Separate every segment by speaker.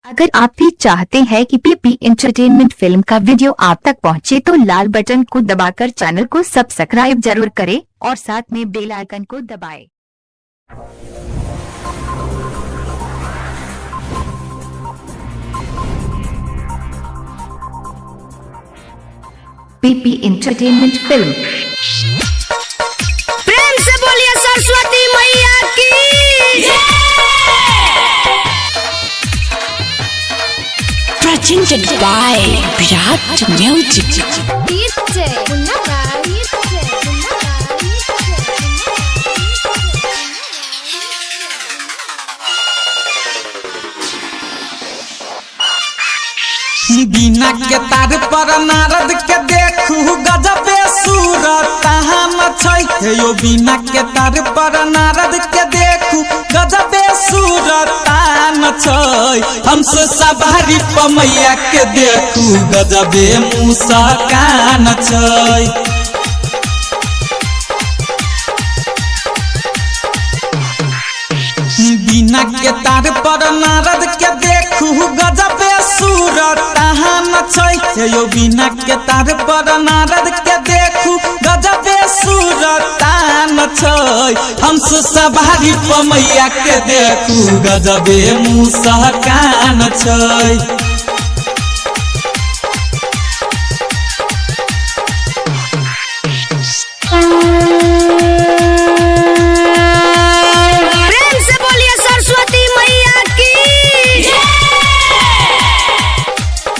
Speaker 1: अगर आप भी चाहते हैं कि पीपी एंटरटेनमेंट फिल्म का वीडियो आप तक पहुंचे तो लाल बटन को दबाकर चैनल को सब्सक्राइब जरूर करें और साथ में बेल आइकन को दबाएं। पीपी एंटरटेनमेंट फिल्म।
Speaker 2: प्रेम से बोलिए सरस्वती मैया की। Presented by Virat Music.
Speaker 3: बिना के तार पर नारद के देखू गजबे सूरत छै यो। बिना के तार पर नारद के देखू गजबे सूरत छै। हमसे सवारी पमैया के देखू गजबे मुस्कान छै। बिना के तार पर नारद के देखू गजबे सूरत छै यो। बिना के तार पर नारद के देखू गजबे सूरत छै। हमसे सवारी पमैया के देखू गजबे मुस्कान छै।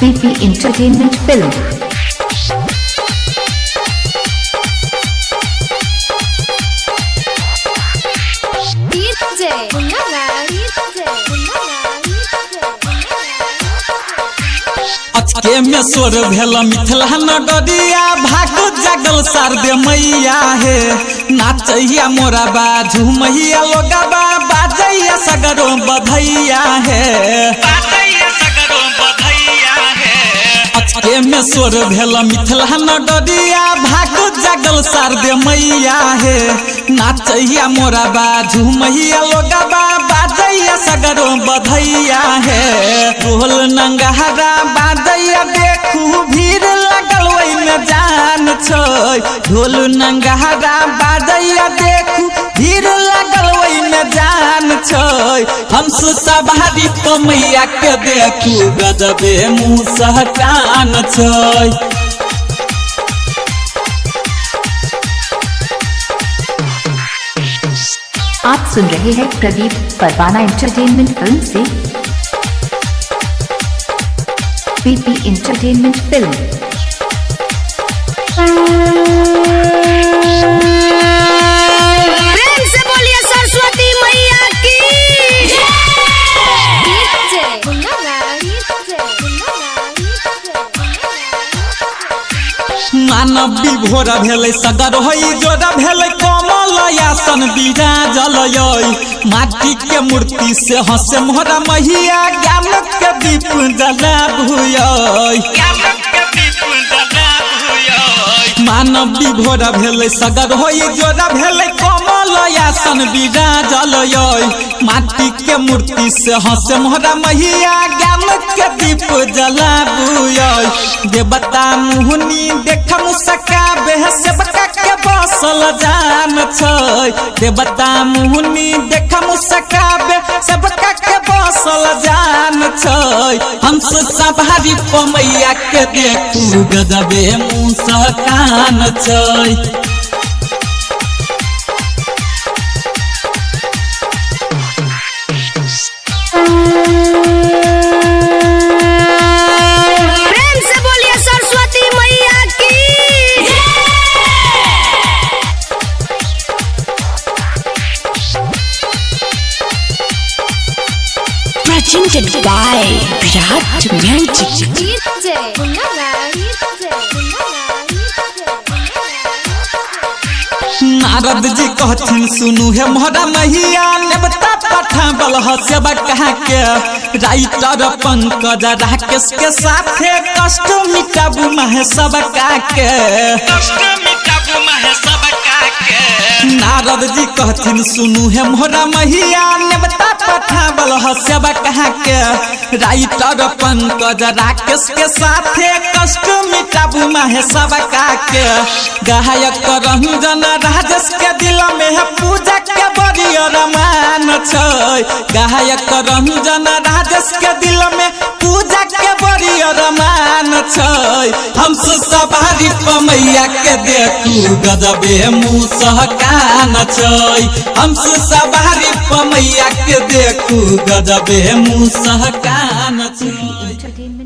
Speaker 1: पीपी एंटरटेनमेंट फिल्म।
Speaker 3: अचके में सोर भेल मिथिला नगरिया भाग जगल शारदे मैया हे। नाचैया मोरा बाजू मैया लोगबा बाजैया सगरो बधैया हे। अचके में सोर भेल मिथिला नगरिया भाग जगल शारदे मैया हे। नाचैया मोरा बाजू मैया लोगबा बाजैया सगरो बधैया हे। ढोल नंगहरा बाजैया देखू भीड़ लगल ओइ में जान छै। ढोल नंगहरा बाजैया देखू भीड़ लगल ओइ में जान छै। हमसे सवारी पमैया के देखू गजबे मुस्कान छै।
Speaker 1: आप सुन रहे हैं प्रदीप परवाना एंटरटेनमेंट फिल्म से पीपी एंटरटेनमेंट फिल्म।
Speaker 2: प्रेम से बोलिए सरस्वती मैया की।
Speaker 3: मानव विभोर भेलै सगर होई जोड़ा भेलै कमल आसन विराजल यै। माटी के मूर्ति से हंसे मोहरा मैया ज्ञान के दीप जलाबू यै। मानव विभोर भेलै सगर होई जोड़ा भेलै कमल आसन विराजल यै। माटी के मूर्ति से हंसे मोहरा मैया ज्ञान के दीप जलाबू यै। देवता मुहनी देख मुस्काबे सेवका के बसल जान छै। देवता मुहनी देख मुस्काबे सेवका के बसल जान छै। हमसे सवारी पमैया के देखू गजबे मुस्कान छै।
Speaker 2: Presented by Virat Music.
Speaker 3: Narad ji कहथिन सुनू हे मोहरा मैया नेवता पठावल सेवा कहा के। राइटर पंकज राकेश के साथे कष्ट मिटाबू महे सब का के। नारद जी कहथिन सुनू है मोहरा मैया नेवता पठावल हसबा कहा के राइटर पंकज राकेश के साथे कष्ट मिटाबू माहे सब के गायक रंजन राजेश के दिल में है पूजा के बड़ी अरमान छै गायक रंजन राजेश के दिल में पूजा के बड़ी अरमान छै हमसे सवारी मैया के देखू गजबे मुँह सहकान छै हमसे सवारी मैया के देखू गजबे मुँह सहकान छै।